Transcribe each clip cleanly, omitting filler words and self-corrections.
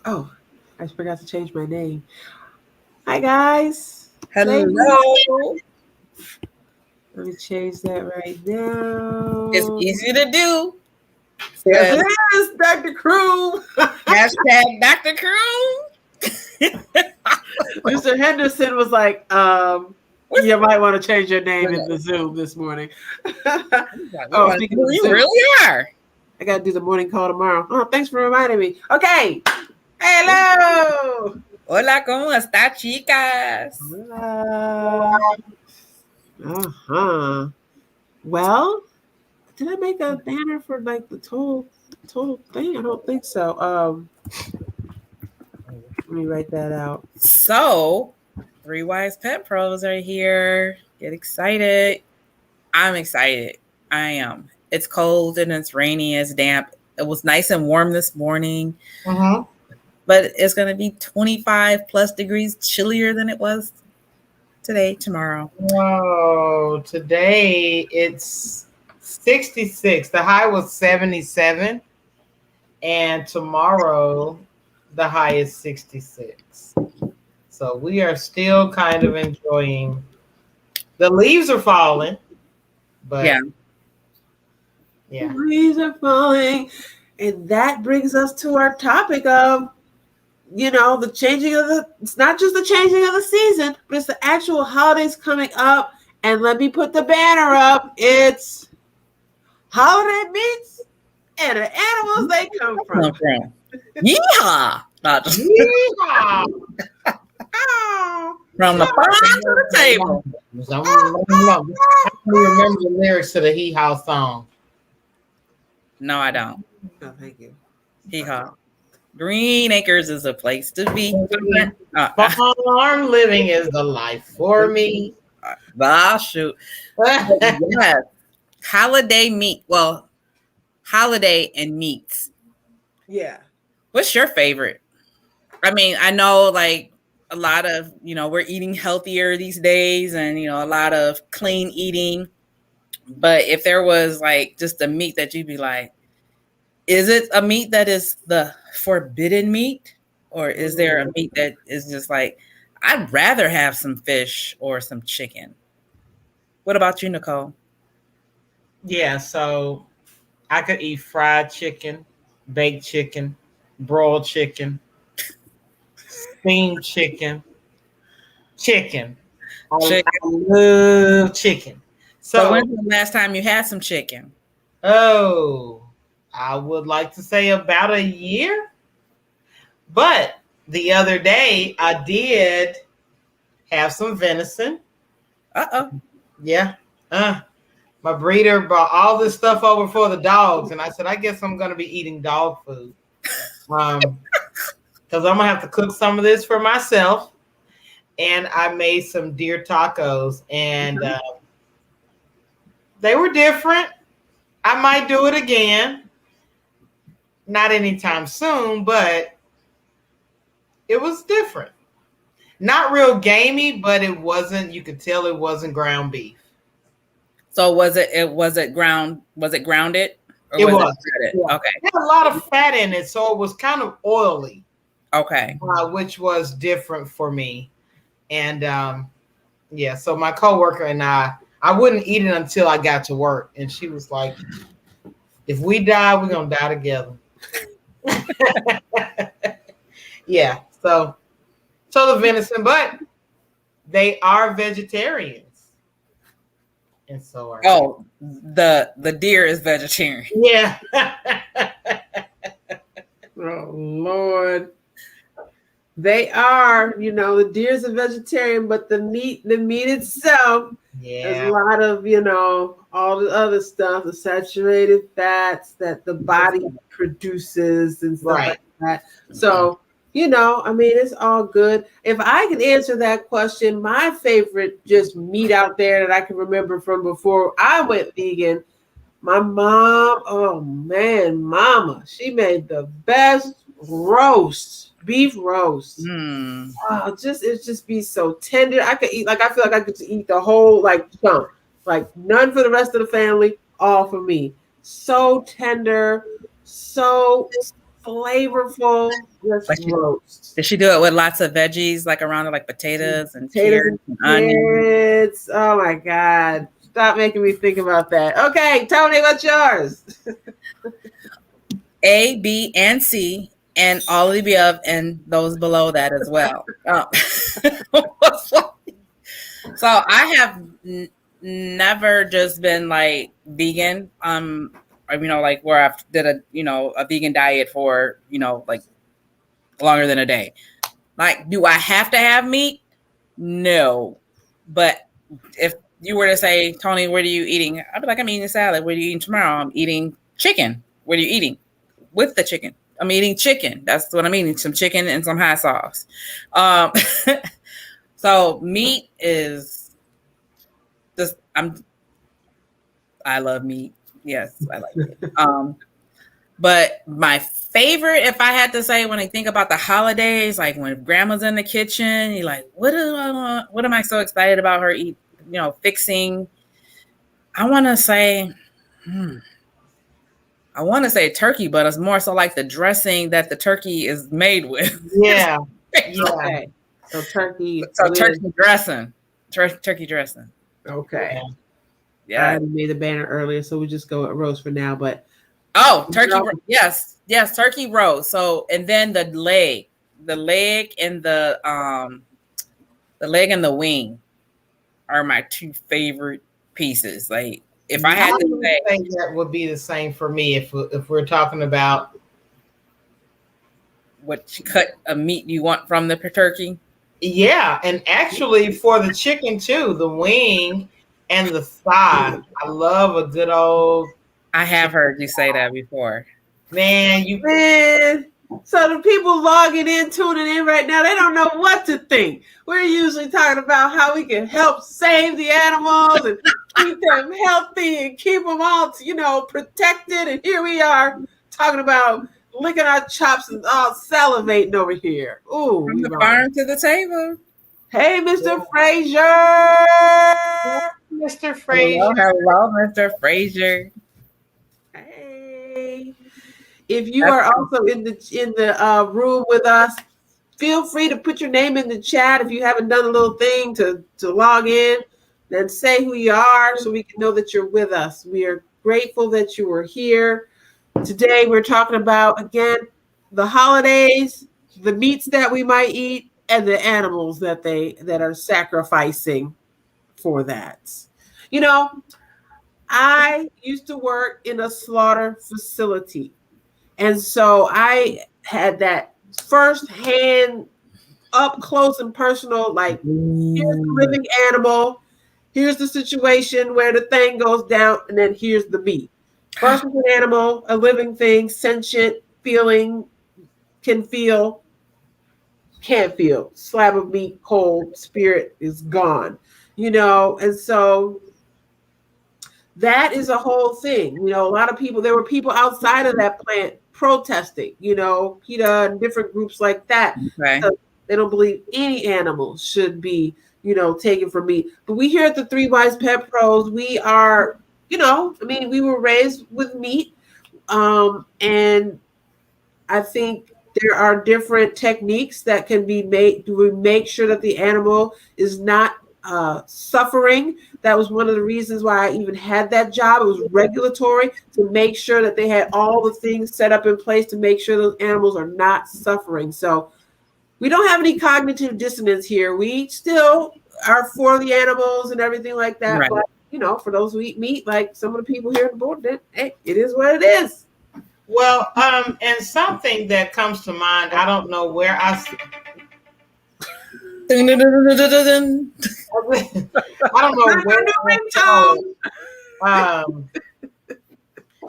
Oh, I forgot to change my name. Hi, guys. Ladies. Hello. Let me change that right It's now. easy to do. Yes, Says it is, Dr. Crew. hashtag Dr. Crew. Mr. Henderson was like, you might want to change your name in the Zoom this morning. Oh, speaking of the You Zoom, really are. I got to do the morning call tomorrow. Oh, thanks for reminding me. Okay. Hello. Hola, ¿cómo está, chicas? Uh-huh. Well, did I make a banner for like the total thing? I don't think so. Let me write that out. So, Three Wise Pet Pros are here. Get excited. I'm excited. I am. It's cold and it's rainy, it's damp. It was nice and warm this morning. But it's going to be 25 plus degrees chillier than it was today, tomorrow. Whoa, today it's 66. The high was 77. And tomorrow the high is 66. So we are still kind of enjoying. The leaves are falling, but yeah. The leaves are falling. And that brings us to our topic of, the changing of it's not just the changing of the season, but it's the actual holidays coming up. And let me put the banner up. It's holiday meats and the animals they come from. Yeehaw! Yeehaw! From the farm to the table. I remember the lyrics to the Hee Haw song. No, I don't. Oh, thank you. Hee Haw. Green Acres is a place to be. Farm living is the life for me. Shoot. Yes. Holiday meat. Well, holiday and meats. Yeah. What's your favorite? I mean, I know like a lot of, we're eating healthier these days and, a lot of clean eating. But if there was like just a meat that you'd be like, is it a meat that is the forbidden meat? Or is there a meat that is just like, I'd rather have some fish or some chicken? What about you, Nicole? Yeah, so I could eat fried chicken, baked chicken, broiled chicken, steamed chicken. I love chicken. So when's the last time you had some chicken? Oh, I would like to say about a year. But the other day I did have some venison. Yeah. My breeder brought all this stuff over for the dogs, and I said, I guess I'm going to be eating dog food. Because I'm going to have to cook some of this for myself. And I made some deer tacos, and they were different. I might do it again. Not anytime soon, but it was different. Not real gamey, but it wasn't, you could tell it wasn't ground beef. So was it grounded? Or it was. Yeah. Okay. It had a lot of fat in it, so it was kind of oily. Okay. Which was different for me. And so my coworker and I wouldn't eat it until I got to work. And she was like, if we die, we're going to die together. Yeah. So the venison, but they are vegetarians. And so are the deer is vegetarian. Yeah. Oh Lord. They are, the deer's a vegetarian, but the meat itself, there's a lot of, all the other stuff, the saturated fats that the body produces and stuff like that. So, it's all good. If I can answer that question, my favorite just meat out there that I can remember from before I went vegan, my mom, oh man, mama, she made the best beef roast. Oh, it just be so tender. I could eat, I feel like I could eat the whole chunk, none for the rest of the family, all for me. so tender, so flavorful. Just Like roast. Did she do it with lots of veggies, like around it, like potatoes and Potatoes carrots and onions? carrots. Oh my God. Stop making me think about that. Okay, Tony, what's yours? A, B, and C, and all of the above, and those below that as well. So I have never just been like vegan. Like where I've did a vegan diet for like longer than a day. Like, do I have to have meat? No, but if you were to say, Tony, what are you eating? I'd be like, I'm eating a salad. What are you eating tomorrow? I'm eating chicken. What are you eating with the chicken? I'm eating chicken. That's what I'm eating. Some chicken and some hot sauce. So meat is just, I love meat. Yes, I like it. But my favorite, if I had to say, when I think about the holidays, like when grandma's in the kitchen, you're like, what do I want? What am I so excited about her fixing? I want to say turkey, but it's more so like the dressing that the turkey is made with. Yeah. Okay. So turkey. Turkey dressing. Turkey dressing. Okay. Yeah. I already made the banner earlier, so we just go with roast for now. But turkey. Yes, turkey roast. So, and then the leg and the leg and the wing are my two favorite pieces. Like, if I had to say, that would be the same for me if we're talking about what cut of meat you want from the turkey. Yeah, and actually for the chicken too, the wing and the thigh. I love a good old. I have heard you say that before. Man, so the people logging in, tuning in right now, they don't know what to think. We're usually talking about how we can help save the animals and keep them healthy and keep them all, protected. And here we are talking about licking our chops and all salivating over here. Ooh, from the farm to the table. Hey, Mr. Frazier. Mr. Frazier. Hello, Mr. Frazier. Hey. If you are also in the room with us, feel free to put your name in the chat. If you haven't done a little thing to log in, then say who you are so we can know that you're with us. We are grateful that you are here. Today we're talking about, again, the holidays, the meats that we might eat, and the animals that are sacrificing for that. I used to work in a slaughter facility. And so I had that first-hand, up close and personal, like, here's the living animal, here's the situation where the thing goes down, and then here's the meat. First was an animal, a living thing, sentient, feeling, can feel, can't feel. Slab of meat, cold, spirit is gone. And so that is a whole thing. A lot of people, there were people outside of that plant protesting, PETA and different groups like that. Okay. So they don't believe any animal should be, taken from meat. But we here at the Three Wise Pet Pros, we are, we were raised with meat. And I think there are different techniques that can be made to make sure that the animal is not suffering. That was one of the reasons why I even had that job. It was regulatory, to make sure that they had all the things set up in place to make sure those animals are not suffering. So we don't have any cognitive dissonance here. We still are for the animals and everything like that. Right. But, for those who eat meat, like some of the people here at the board, hey, it is what it is. Well, and something that comes to mind, I don't know where I don't know where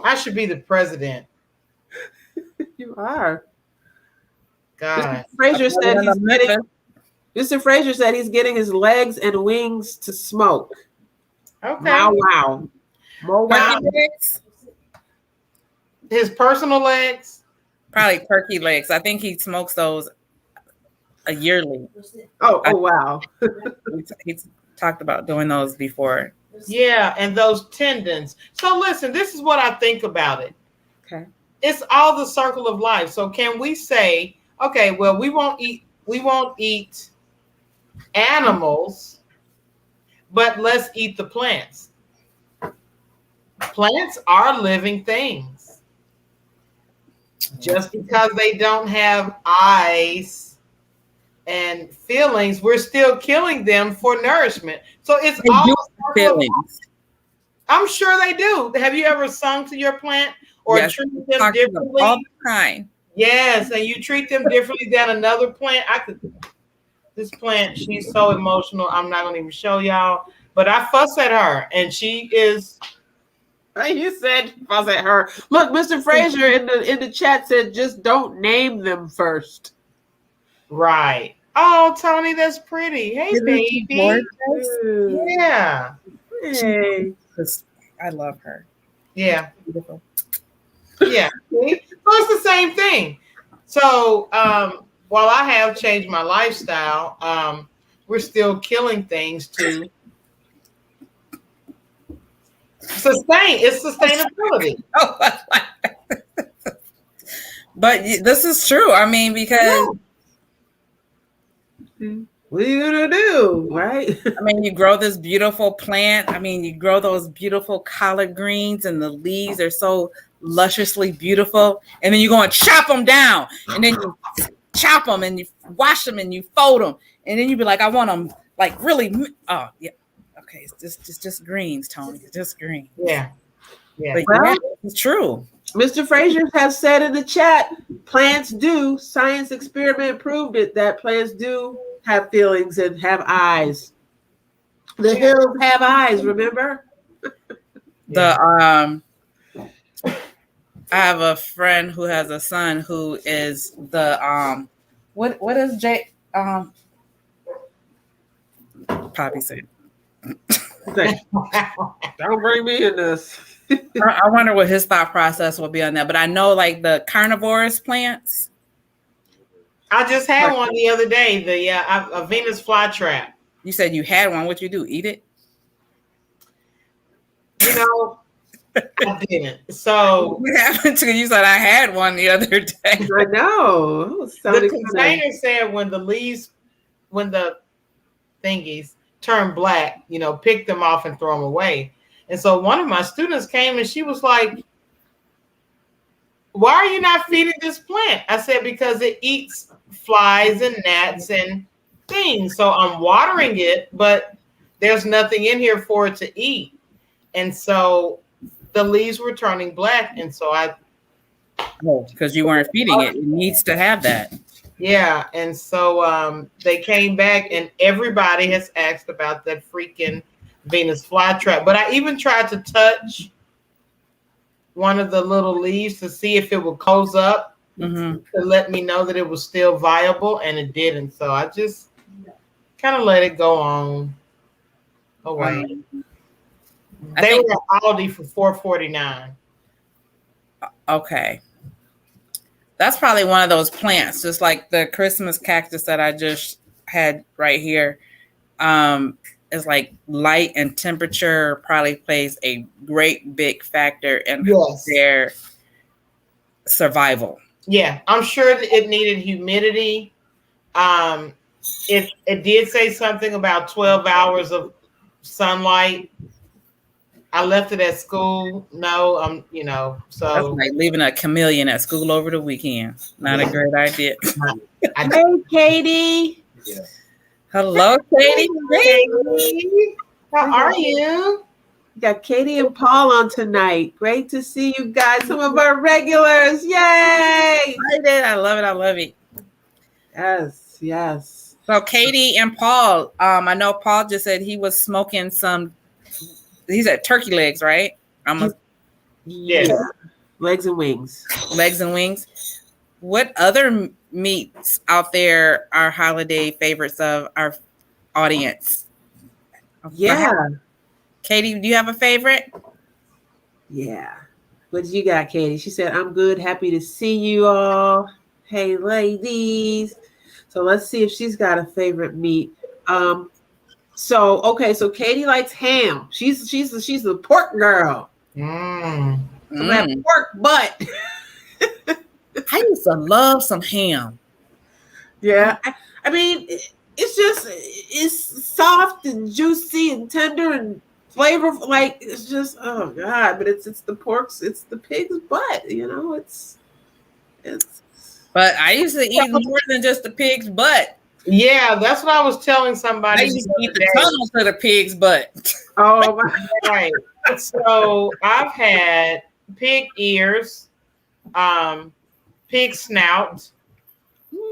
I should be the president. You are. God. Mr. Frazier said he's getting his legs and wings to smoke. Okay. Wow. His personal legs? Probably turkey legs. I think he smokes those yearly. Oh wow. He's talked about doing those before. Yeah, and those tendons. So listen, this is what I think about it. Okay. It's all the circle of life. So can we say, okay, well, we won't eat animals, but let's eat the plants. Plants are living things. Just because they don't have eyes and feelings, we're still killing them for nourishment. So it's They all do circle of feelings. life. I'm sure they do. Have you ever sung to your plant or Yes, treated them talk to them differently? all the time. Yes, and you treat them differently than another plant. This plant, she's so emotional. I'm not gonna even show y'all, but I fuss at her, and she is. You said fuss at her. Look, Mr. Frazier in the chat said just don't name them first. Right. Oh, Tony, that's pretty. Hey, Isn't she baby. gorgeous? Yeah. Hey. I love her. Yeah. Beautiful. Yeah. See? So it's the same thing. So while I have changed my lifestyle, we're still killing things to sustain. It's sustainability. But this is true. I mean, because what are you gonna do, right? I mean, you grow this beautiful plant. I mean, you grow those beautiful collard greens, and the leaves are so lusciously beautiful. And then you go and chop them down, and then you chop them, and you wash them, and you fold them, and then you be like, I want them like really. Oh yeah, okay, it's just greens, Tony. It's just greens. Yeah. Yeah. But Well, yeah, it's true. Mr. Frazier has said in the chat, plants do. Science experiment proved it that plants do have feelings and have eyes. The hills have eyes, remember? I have a friend who has a son who is the what is Jay Poppy said. Don't bring me in this. I wonder what his thought process will be on that. But I know like the carnivorous plants. I just had one the other day, a Venus flytrap. You said you had one. What you do? Eat it? You know, I didn't. So what happened to you? Said I had one the other day. I know. The container said when the thingies turn black, pick them off and throw them away. And so one of my students came and she was like, why are you not feeding this plant? I said, because it eats flies and gnats and things. So I'm watering it, but there's nothing in here for it to eat. And so the leaves were turning black. And so because you weren't feeding it. It needs to have that. Yeah. And so they came back and everybody has asked about that freaking Venus flytrap. But I even tried to touch one of the little leaves to see if it would close up to let me know that it was still viable, and it didn't. So I just kind of let it go on. Oh wait, they were at Aldi for $4.49. Okay, that's probably one of those plants, just like the Christmas cactus that I just had right here. Is like light and temperature probably plays a great big factor in their survival. Yeah, I'm sure that it needed humidity. It did say something about 12 hours of sunlight. I left it at school. No, so that's like leaving a chameleon at school over the weekend. Not a great idea. Hey, Katie. Yeah. Hello, Katie. Katie. How are you? We got Katie and Paul on tonight. Great to see you guys. Some of our regulars. Yay! I love it. I love it. Yes. So Katie and Paul, I know Paul just said he was smoking he said turkey legs, right? Yeah. Legs and wings. Legs and wings. What other meats out there are holiday favorites of our audience? Yeah. Katie, do you have a favorite? Yeah. What did you got, Katie? She said, I'm good. Happy to see you all. Hey, ladies. So let's see if she's got a favorite meat. So okay, so Katie likes ham. She's a pork girl. Mm. So that pork butt. I used to love some ham. Yeah, I mean, it's soft and juicy and tender and flavorful. Like it's just oh god, but it's the pig's butt. You know, it's. But I used to eat more than just the pig's butt. Yeah, that's what I was telling somebody. I used to eat the tunnel to the pig's butt. Oh my. Right. So I've had pig ears, pig snout.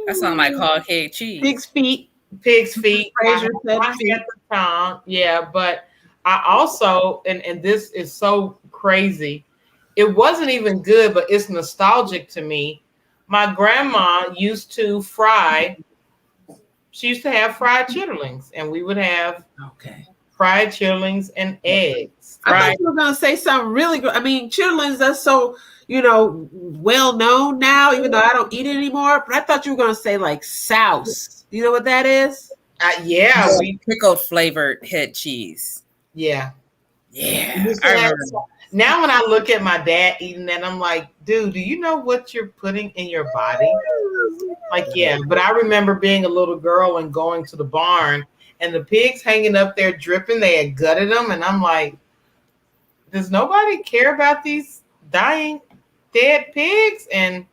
That sounds like hog head cheese. Pig's feet. Pig's feet. Fraser said I had the tongue. Yeah, but I also, and this is so crazy, it wasn't even good, but it's nostalgic to me. My grandma used to fry. She used to have fried chitterlings, and we would have fried chitterlings and eggs. I thought you were going to say something really good. I mean, chitterlings, that's so, well known now, even though I don't eat it anymore. But I thought you were going to say like souse. You know what that is? Yeah. Pickled flavored head cheese. Yeah. Yeah. Now when I look at my dad eating that, I'm like, dude, do you know what you're putting in your body? Like, yeah. But I remember being a little girl and going to the barn and the pigs hanging up there dripping. They had gutted them. And I'm like, does nobody care about these dying dead pigs? And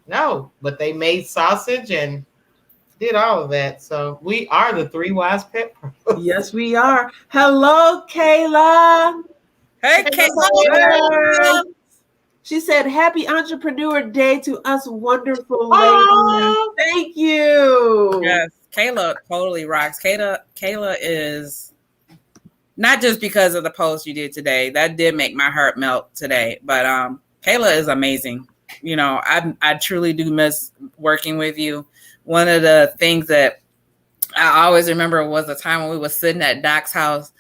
no, but they made sausage and did all of that. So we are the Three Wise Pet Pros. Yes, we are. Hello, Kayla. Hey, Kayla. She said, happy Entrepreneur Day to us wonderful ladies. Thank you. Yes, Kayla totally rocks. Kayla is not just because of the post you did today. That did make my heart melt today. But Kayla is amazing. I truly do miss working with you. One of the things that I always remember was the time when we were sitting at Doc's house.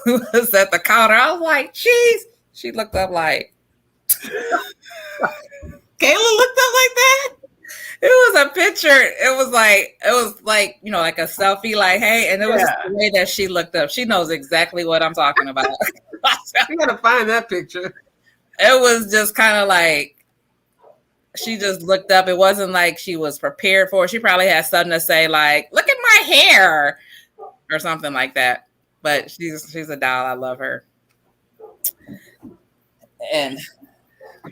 We was at the counter. I was like, geez. She looked up like, Kayla looked up like that? It was a picture. It was like, like a selfie, like, hey, and it was the way that she looked up. She knows exactly what I'm talking about. You gotta find that picture. It was just kind of like, she just looked up. It wasn't like she was prepared for it. She probably had something to say, like, look at my hair or something like that. But she's a doll. I love her.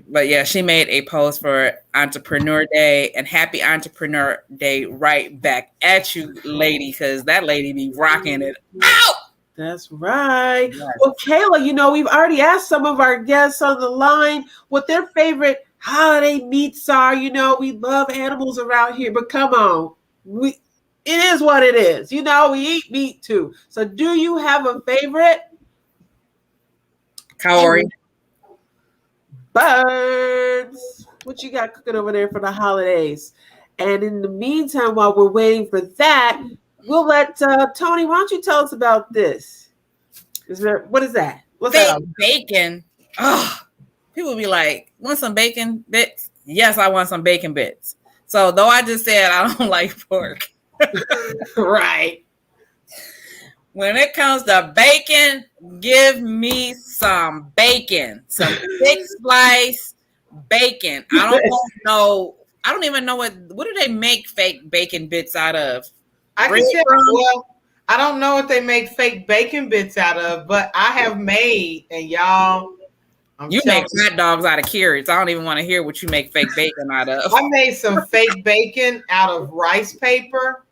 But yeah, she made a post for Entrepreneur Day, and happy Entrepreneur Day right back at you, lady, because that lady be rocking it out. That's right. Yes. Well, Kayla, we've already asked some of our guests on the line what their favorite holiday meats are. We love animals around here, but come on, it is what it is. We eat meat too. So do you have a favorite? Kaori. Birds. What you got cooking over there for the holidays? And in the meantime, while we're waiting for that, we'll let Tony, why don't you tell us about this? What is that? What's that? Bacon. Oh, people be like, want some bacon bits? Yes, I want some bacon bits. So though I just said I don't like pork. Right. When it comes to bacon, give me some bacon, some thick slice bacon. I don't even know what do they make fake bacon bits out of? I don't know what they make fake bacon bits out of, but I have made, and y'all, you make hot dogs out of carrots. I don't even want to hear what you make fake bacon out of. I made some fake bacon out of rice paper.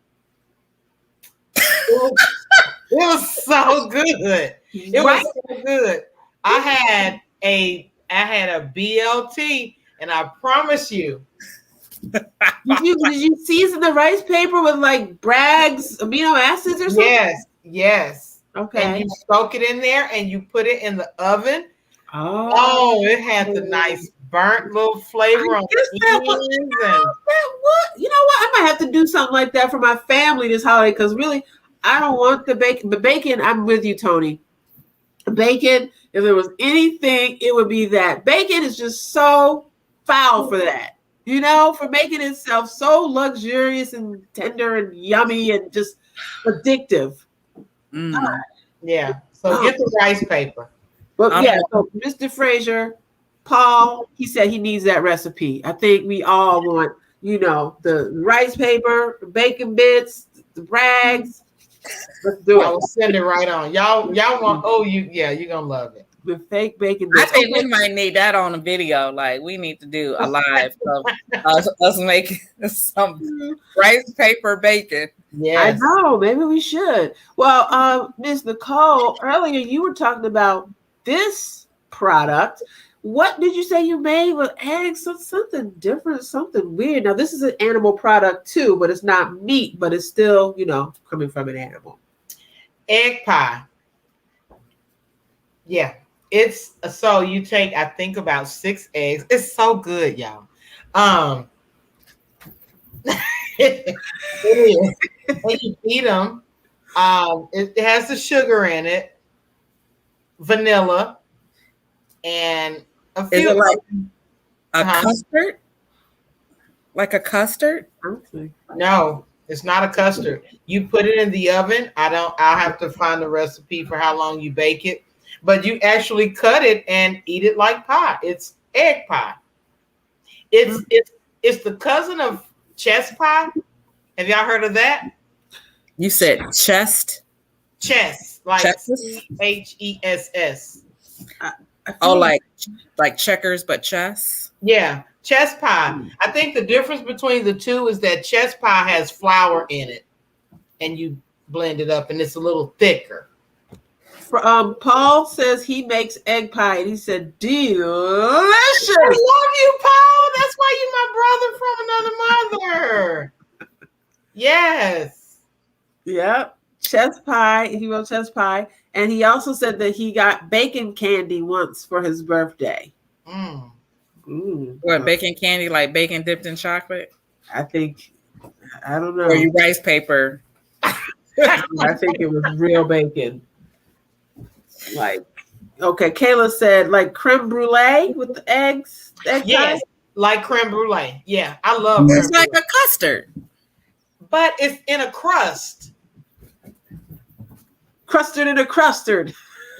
It was so good. It was so good. I had a BLT, and I promise you. Did you season the rice paper with like Bragg's amino acids or something? Yes. Okay. And you soak it in there, and you put it in the oven. Oh, it had the nice burnt little flavor on the ends. What? You know what? I might have to do something like that for my family this holiday because really, I don't want the bacon. The bacon, I'm with you, Tony. Bacon, if there was anything, it would be that. Bacon is just so foul for that. For making itself so luxurious and tender and yummy and just addictive. Yeah. So get the rice paper. But yeah, so Mr. Frazier, Paul, he said he needs that recipe. I think we all want, the rice paper, the bacon bits, the rags. Let's do it. I will send it right on. Y'all want, you're gonna love it. The fake bacon I bits. think we might need that on a video. Like we need to do a live of us making some rice paper bacon. Yeah, I know. Maybe we should. Well, Ms. Nicole, earlier you were talking about this product. What did you say you made with eggs? Something different, something weird. Now, this is an animal product too, but it's not meat, but it's still, coming from an animal. Egg pie. Yeah. It's so you take, I think, about 6 eggs. It's so good, y'all. It is. And you eat them. It has the sugar in it, vanilla, and a few. Is it like a custard? Like a custard? No, it's not a custard. You put it in the oven. I'll have to find the recipe for how long you bake it. But you actually cut it and eat it like pie. It's egg pie. It's the cousin of chess pie. Have y'all heard of that? You said chest? Chess, like CHESS. Oh, like checkers, but chess? Yeah, chess pie. I think the difference between the two is that chess pie has flour in it, and you blend it up, and it's a little thicker. Paul says he makes egg pie, and he said, delicious. I love you, Paul. That's why you're my brother from another mother. Yes. Yep. Chess pie. He wrote chess pie. And he also said that he got bacon candy once for his birthday. What, bacon candy, like bacon dipped in chocolate? I don't know. Or you rice paper? I think it was real bacon. Okay, Kayla said like creme brulee with the eggs. Yes, like creme brulee. Yeah, I love it. It's like a custard. But it's in a crust. Crusted in a crustard.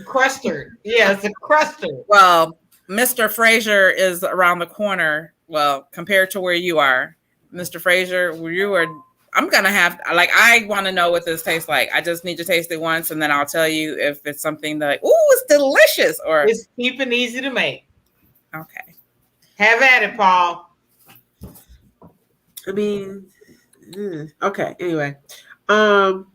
Crustard. Yeah, it's a crustard. Well, Mr. Frazier is around the corner. Well, compared to where you are, Mr. Frazier, where you are, I'm going to have, I want to know what this tastes like. I just need to taste it once, and then I'll tell you if it's something that, it's delicious. Or it's cheap and easy to make. Okay. Have at it, Paul. I mean, okay. Anyway, I'm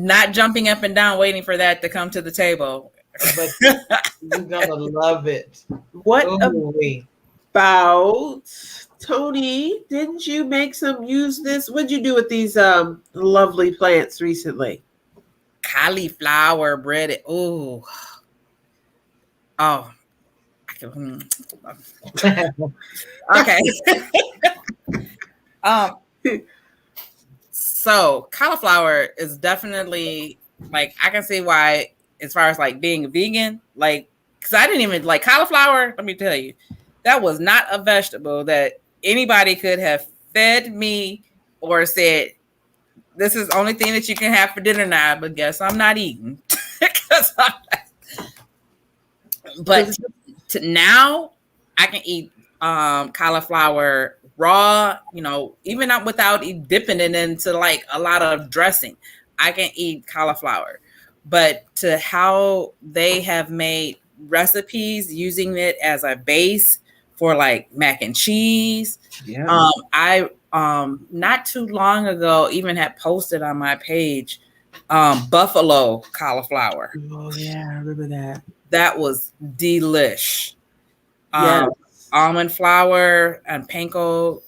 not jumping up and down waiting for that to come to the table. But you're gonna love it. What about Tony? Didn't you use this? What'd you do with these lovely plants recently? Cauliflower bread. Oh. Okay. So cauliflower is definitely I can see why, as far as being a vegan, because I didn't even like cauliflower. Let me tell you, that was not a vegetable that anybody could have fed me or said, this is the only thing that you can have for dinner now, but guess I'm not eating. But now I can eat cauliflower raw, even not without dipping it into a lot of dressing. I can eat cauliflower. But to how they have made recipes using it as a base for mac and cheese. Yeah. I not too long ago even had posted on my page buffalo cauliflower. Oh yeah, I remember that. That was delish. Almond flour and panko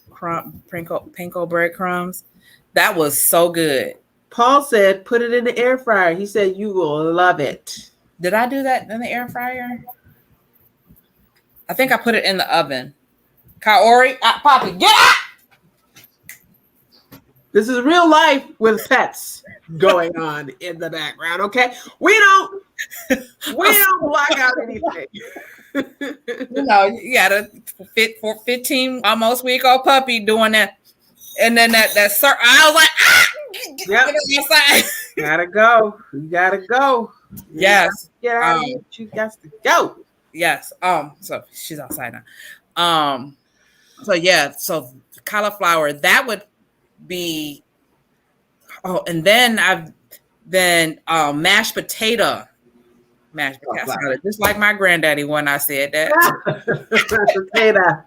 breadcrumbs. That was so good. Paul said, put it in the air fryer. He said, you will love it. Did I do that in the air fryer? I think I put it in the oven. Kaori, Poppy, get out! This is real life with pets going on in the background, okay? We don't block out anything. You got a 15 almost week old puppy doing that. And then that I was like, Yep. Gotta go. You gotta go. Yes. Get out of here. You got to go. Yes. So she's outside now. So yeah, so cauliflower, that would be and then mashed potato. Mashed potato. Just like my granddaddy when I said that. Potato.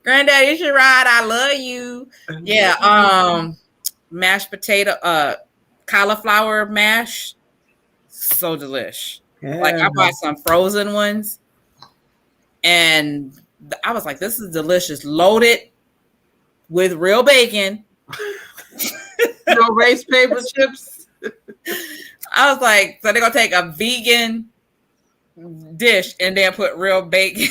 Granddaddy Sherrod, I love you. Yeah, mashed potato, cauliflower mash. So delish. Yeah. Like I bought some frozen ones and I was like, this is delicious. Loaded with real bacon. No rice paper chips. I was like, so they're gonna take a vegan dish and then put real bacon.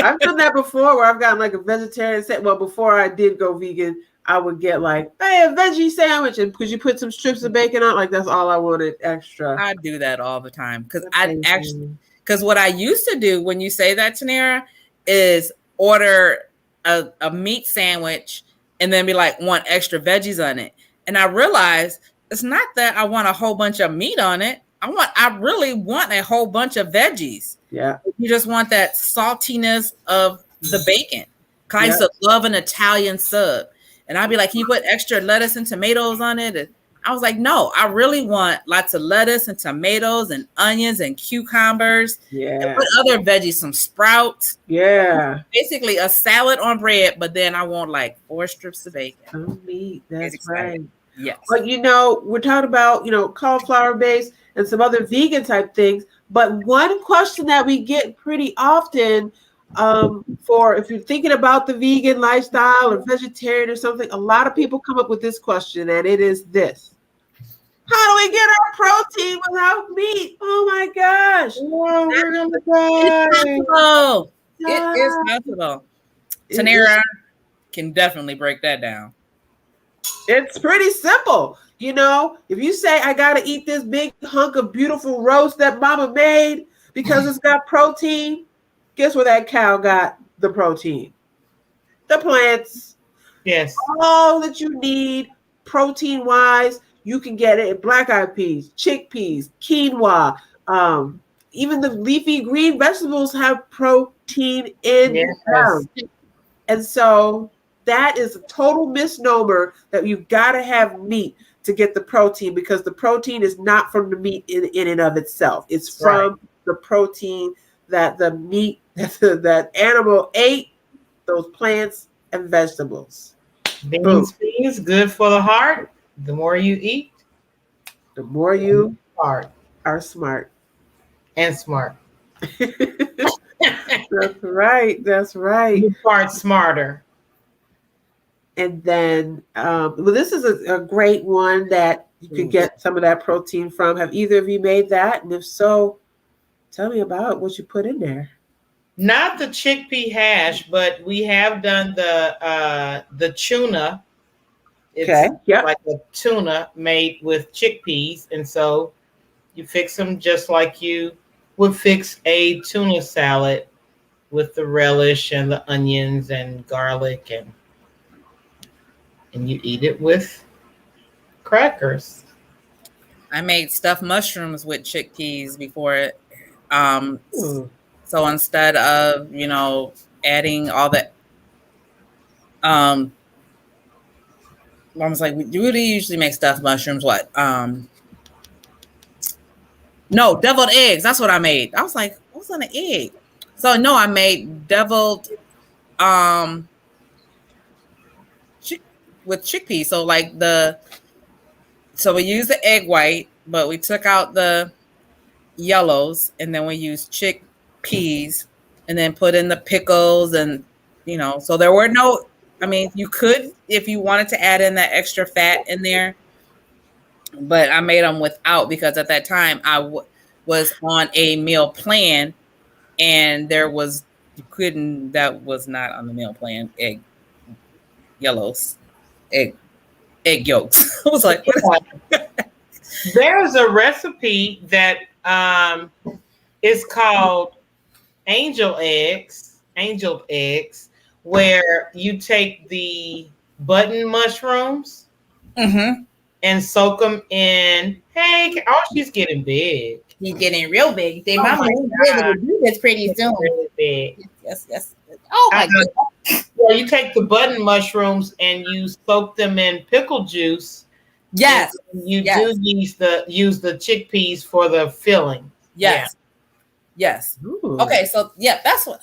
I've done that before where I've gotten like a vegetarian set. Well, before I did go vegan, I would get like, hey, a veggie sandwich, and because you put some strips of bacon on, like that's all I wanted extra. I do that all the time because what I used to do when you say that, Tanera, is order a meat sandwich and then be like, want extra veggies on it. And I realized it's not that I want a whole bunch of meat on it. I really want a whole bunch of veggies. Yeah. You just want that saltiness of the bacon. I used to love an Italian sub. And I'd be like, can you put extra lettuce and tomatoes on it? And I was like, no, I really want lots of lettuce and tomatoes and onions and cucumbers. Yeah. And put other veggies, some sprouts. Yeah. Basically a salad on bread, but then I want like 4 strips of bacon. Oh, meat. That's right. Yes. But we're talking about, cauliflower base and some other vegan type things. But one question that we get pretty often for if you're thinking about the vegan lifestyle or vegetarian or something, a lot of people come up with this question, and it is this: how do we get our protein without meat? Oh my gosh! Whoa, we're gonna die. It is possible. Tanera can definitely break that down. It's pretty simple. If you say I gotta eat this big hunk of beautiful roast that mama made because it's got protein, guess where that cow got the protein? The plants. Yes. All that you need protein-wise, you can get it in black-eyed peas, chickpeas, quinoa. Even the leafy green vegetables have protein in them. And so that is a total misnomer that you've got to have meat to get the protein, because the protein is not from the meat in and of itself. It's from the protein that the meat that animal ate, those plants and vegetables. Beans, good for the heart. The more you eat, the more you are smart. And smart. That's right. That's right. You part smarter. And then, this is a great one that you could get some of that protein from. Have either of you made that? And if so, tell me about what you put in there. Not the chickpea hash, but we have done the tuna. It's like a tuna made with chickpeas. And so you fix them just like you would fix a tuna salad with the relish and the onions and garlic, and you eat it with crackers. I made stuffed mushrooms with chickpeas before. So instead of, adding all that, I was like, we usually make stuffed mushrooms. What? No, deviled eggs. That's what I made. I was like, what's on an egg? So no, I made deviled with chickpeas. So so we used the egg white, but we took out the yellows, and then we used chickpeas, and then put in the pickles, and so there were no. I mean, you could if you wanted to add in that extra fat in there, but I made them without, because at that time I was on a meal plan, and that was not on the meal plan. Egg yellows, egg yolks. I was like, there's a recipe that is called angel eggs, where you take the button mushrooms and soak them in. Hey, oh, she's getting big. He's getting real big. They Oh mama my will be able to do this pretty soon. Really big. Yes, yes. Oh my god. Well, you take the button mushrooms and you soak them in pickle juice. Yes. You do use the chickpeas for the filling. Yes. Yeah. Yes. Ooh. Okay, so yeah, that's what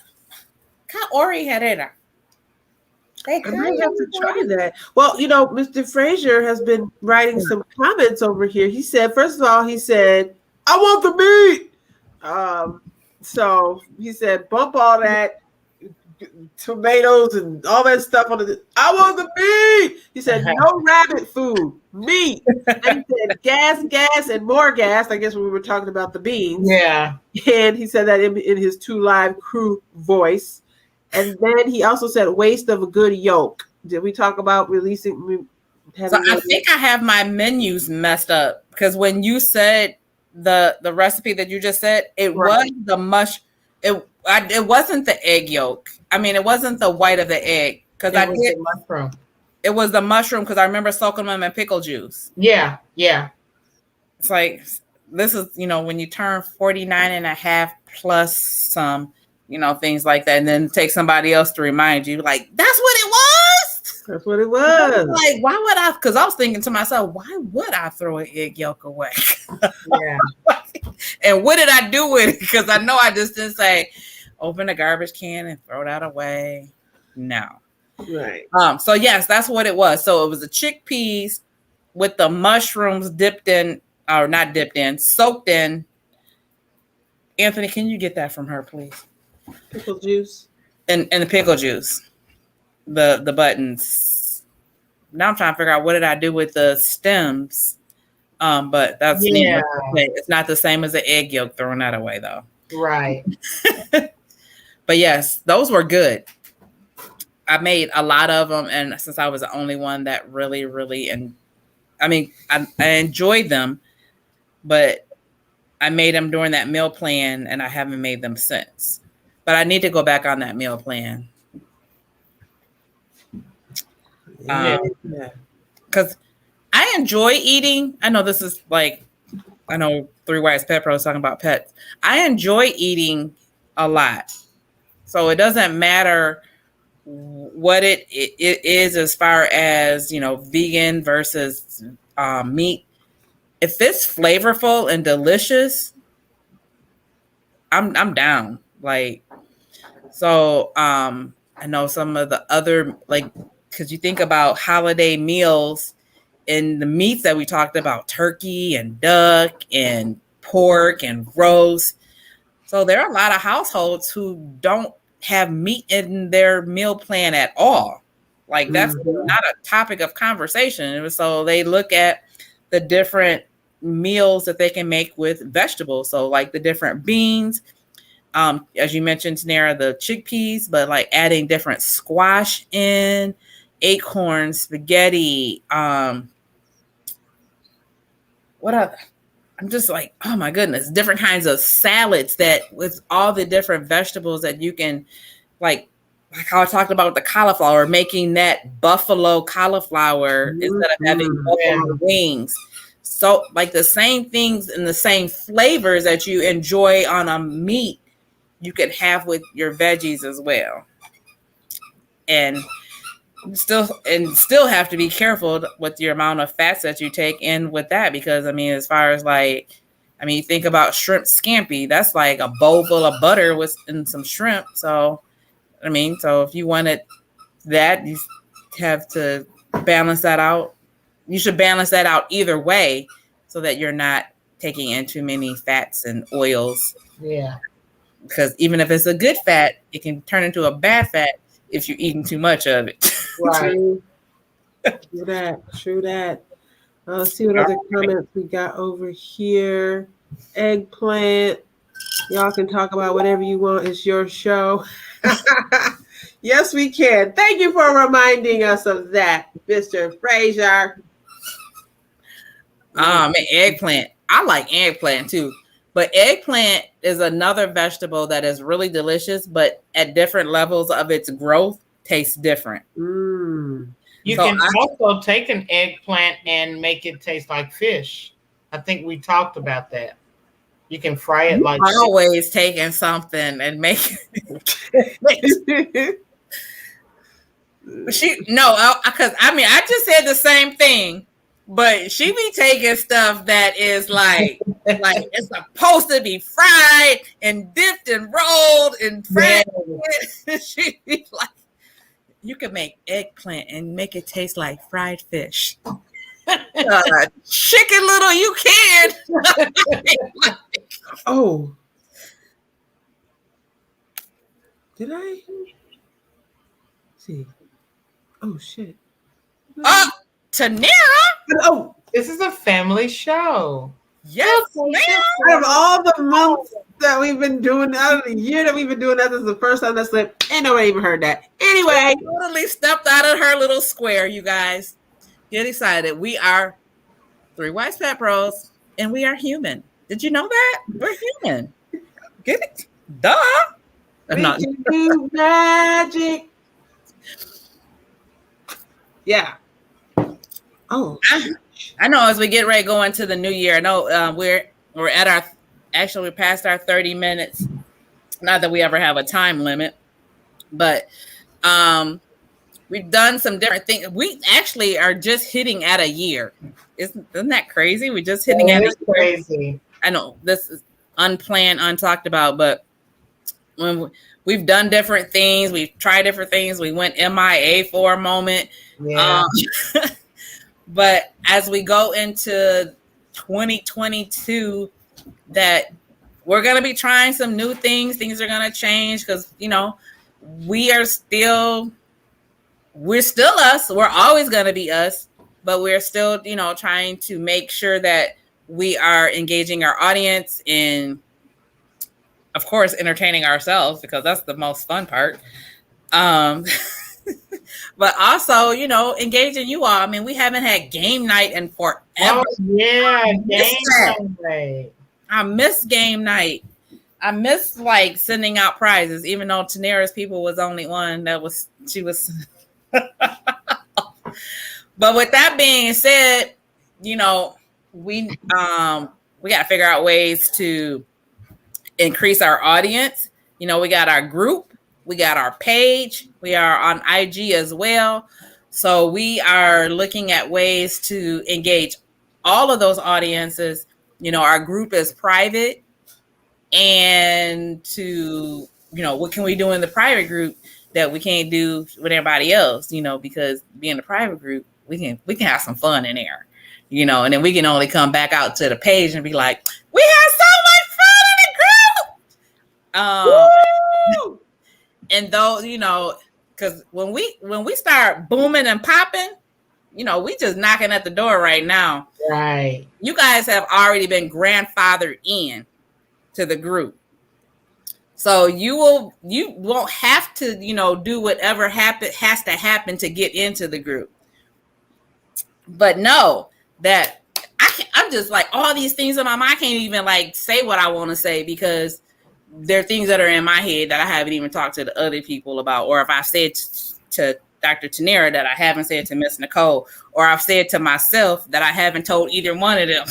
Ori had in her. I might have to try that. Well, Mr. Frazier has been writing some comments over here. He said, first of all, I want the meat. So he said, bump all that tomatoes and all that stuff on the. I want the meat. He said, no rabbit food, meat. And he said, gas, and more gas. I guess when we were talking about the beans. Yeah. And he said that in his 2 Live Crew voice. And then he also said waste of a good yolk. Did we talk about releasing? So I think I have my menus messed up because when you said the recipe that you just said, it was the mush. It wasn't the egg yolk. I mean, it wasn't the white of the egg because I did the mushroom. It was the mushroom because I remember soaking them in pickle juice. Yeah, yeah. It's like this is when you turn 49 and a half plus some. Things like that. And then take somebody else to remind you, like, that's what it was. That's what it was. Like, why would I? Because I was thinking to myself, why would I throw an egg yolk away? Yeah. And what did I do with it? Because I know I just didn't say, open a garbage can and throw that away. No. Right. So, yes, that's what it was. So it was the chickpeas with the mushrooms soaked in. Anthony, can you get that from her, please? Pickle juice and the pickle juice, the buttons. Now I'm trying to figure out what did I do with the stems. But that's it's not the same as the egg yolk. Throwing that away though. Right. But yes, those were good. I made a lot of them, and since I was the only one that really, and I mean, I enjoyed them, but I made them during that meal plan, and I haven't made them since. But I need to go back on that meal plan. Because I enjoy eating. I know this is Three Wise Pet Pro is talking about pets. I enjoy eating a lot. So it doesn't matter what it is as far as, vegan versus meat. If it's flavorful and delicious, I'm down. So I know some of the other, because you think about holiday meals and the meats that we talked about, turkey and duck and pork and roast. So there are a lot of households who don't have meat in their meal plan at all. That's not a topic of conversation. So they look at the different meals that they can make with vegetables. So the different beans, as you mentioned, Tanera, the chickpeas, but adding different squash in, acorns, spaghetti. What other? I'm just oh my goodness, different kinds of salads that with all the different vegetables that you can like how I talked about with the cauliflower, making that buffalo cauliflower instead of having buffalo wings. So the same things and the same flavors that you enjoy on a meat, you can have with your veggies as well. And still have to be careful with your amount of fats that you take in with that, because as far as you think about shrimp scampi, that's a bowl full of butter and some shrimp. So so if you wanted that, you have to balance that out. You should balance that out either way so that you're not taking in too many fats and oils. Yeah. Because even if it's a good fat, it can turn into a bad fat if you're eating too much of it. Right. True that. Let's see what other comments we got over here. Eggplant. Y'all can talk about whatever you want. It's your show. Yes, we can. Thank you for reminding us of that, Mr. Frazier. Eggplant. I like eggplant too. But eggplant is another vegetable that is really delicious, but at different levels of its growth, tastes different. You can also take an eggplant and make it taste like fish. I think we talked about that. You can fry it like always taking something and make it. Because I just said the same thing, but she be taking stuff that is like it's supposed to be fried and dipped and rolled and fried. Yeah. She be like, you can make eggplant and make it taste like fried fish. Chicken Little, you can. Oh. Did I? See. Oh, shit. Tanera? Oh. This is a family show. Yes, out of all the months that we've been doing, out of the year that we've been doing that, this is the first time that's like, ain't nobody even heard that. Anyway. She totally stepped out of her little square, you guys. Get excited. We are 3 Wise Pet Pros, and we are human. Did you know that? We're human. Get it? Duh. We can do magic. Yeah. Oh. I know as we get ready to go into the new year, I know we're past our 30 minutes. Not that we ever have a time limit, but we've done some different things. We actually are just hitting at a year. Isn't that crazy? We're just hitting at a year. Crazy. I know this is unplanned, untalked about, but when we've done different things, we've tried different things. We went MIA for a moment. Yeah. But as we go into 2022, that we're going to be trying some new things. Things are going to change because, we're still us. We're always going to be us, but we're still, trying to make sure that we are engaging our audience in, of course, entertaining ourselves because that's the most fun part. But also, engaging you all. I mean, we haven't had game night in forever. Oh, yeah, game night. I miss game night. I miss sending out prizes, even though Tanera's people was only one she was. But with that being said, we got to figure out ways to increase our audience. We got our group. We got our page. We are on IG as well. So we are looking at ways to engage all of those audiences. Our group is private. And to, what can we do in the private group that we can't do with everybody else, because being a private group, we can have some fun in there, and then we can only come back out to the page and be like, we had so much fun in the group. And though, because when we start booming and popping, we just knocking at the door right now. Right. You guys have already been grandfathered in to the group. So you won't have to, do whatever has to happen to get into the group. But know that I'm just like all these things in my mind. I can't even say what I want to say because there are things that are in my head that I haven't even talked to the other people about, or if I said to Dr. Tanera that I haven't said to Miss Nicole, or I've said to myself that I haven't told either one of them.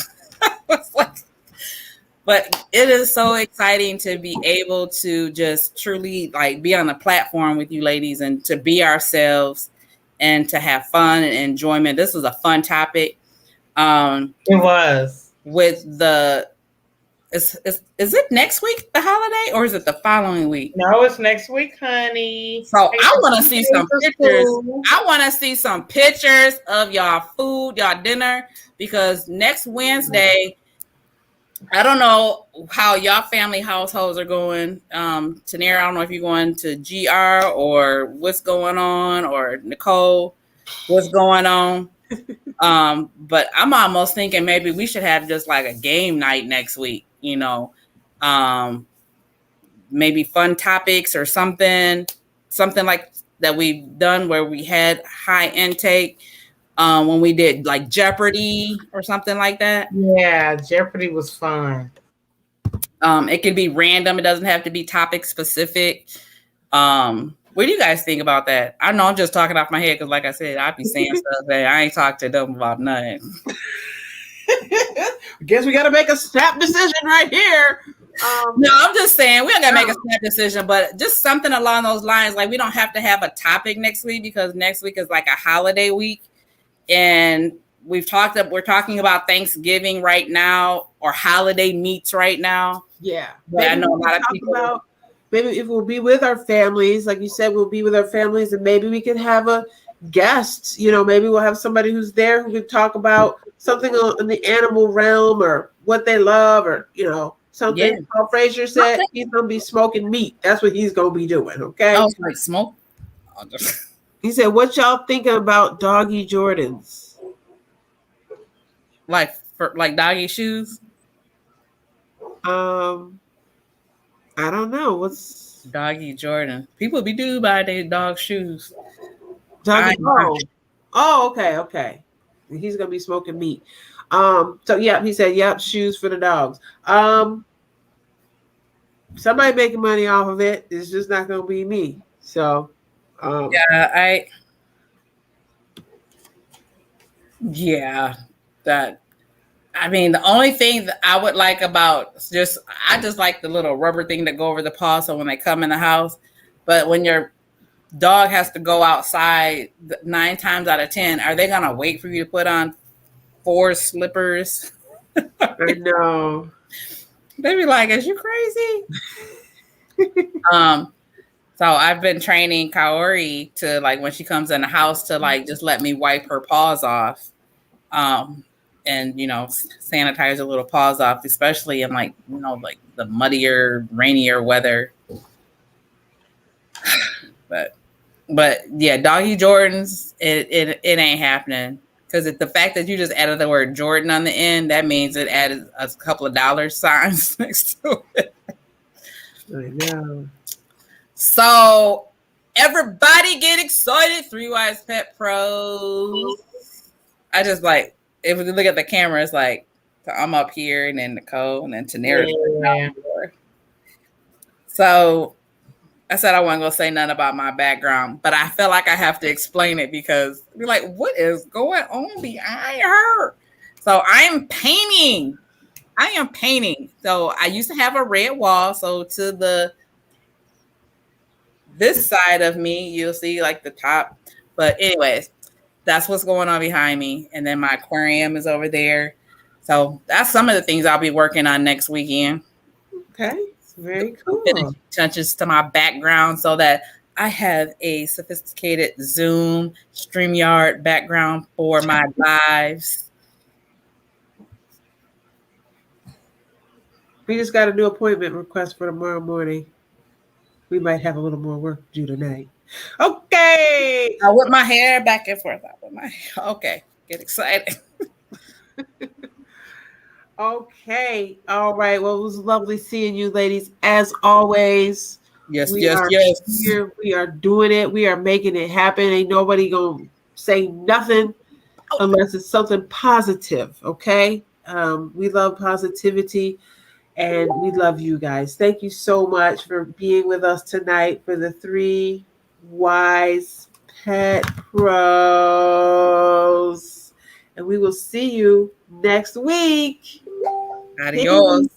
But it is so exciting to be able to just truly be on a platform with you ladies and to be ourselves and to have fun and enjoyment. This was a fun topic. It was. With the Is it next week, the holiday, or is it the following week? No, it's next week, honey. So I want to see some pictures. I want to see some pictures of y'all food, y'all dinner, because next Wednesday, I don't know how y'all family households are going. Tanera, I don't know if you're going to GR or what's going on, or Nicole, what's going on. But I'm almost thinking maybe we should have just a game night next week. Maybe fun topics or something like that we've done where we had high intake when we did Jeopardy or something like that. Yeah, Jeopardy was fun. It can be random. It doesn't have to be topic specific. What do you guys think about that? I know I'm just talking off my head because, like I said, I be saying stuff that I ain't talked to them about nothing. Guess we got to make a snap decision right here. No, I'm just saying we don't got to make a snap decision, but just something along those lines. Like we don't have to have a topic next week because next week is like a holiday week, and we're talking about Thanksgiving right now or holiday meats right now. Yeah, but I know a lot of people. Maybe if we'll be with our families, like you said, we'll be with our families, and maybe we can have a guest. You know, maybe we'll have somebody who's there who can talk about something in the animal realm or what they love, or something. Yeah. Paul Frazier said he's gonna be smoking meat. That's what he's gonna be doing. Okay. Oh, like smoke. He said, "What y'all thinking about doggy Jordans? Like doggy shoes? I don't know. What's doggy Jordan? People do buy their dog shoes. Doggy. Oh, okay. He's gonna be smoking meat. So yeah, he said, yep, shoes for the dogs. Somebody making money off of it. It's just not gonna be me. So the only thing that I would like about I just like the little rubber thing that go over the paw so when they come in the house. But when your dog has to go outside 9 times out of 10, are they gonna wait for you to put on 4 slippers? I know. They be like, is you crazy? So I've been training Kaori to, like, when she comes in the house to, like, just let me wipe her paws off. And, sanitize her little paws off, especially in, like, like the muddier, rainier weather. But yeah, doggy Jordans, it ain't happening. Because the fact that you just added the word Jordan on the end, that means it added a couple of dollar signs next to it. I know. So everybody get excited. 3 Wise Pet Pros. I just like, if we look at the camera, it's like I'm up here and then Nicole and then Tanera. Yeah. So I said I wasn't going to say nothing about my background, but I feel like I have to explain it because you're like, what is going on behind her? So I am painting. So I used to have a red wall. So to this side of me, you'll see like the top. But anyways, that's what's going on behind me. And then my aquarium is over there. So that's some of the things I'll be working on next weekend. Okay. Very cool. Touches to my background so that I have a sophisticated Zoom StreamYard background for my lives. We just got a new appointment request for tomorrow morning. We might have a little more work to do tonight. Okay. I whip my hair back and forth. Okay. Get excited. Okay. All right. Well, it was lovely seeing you, ladies, as always. Yes. Here. We are doing it. We are making it happen. Ain't nobody gonna say nothing unless it's something positive. Okay. We love positivity, and we love you guys. Thank you so much for being with us tonight for the 3 Wise Pet Pros. And we will see you next week. Adios.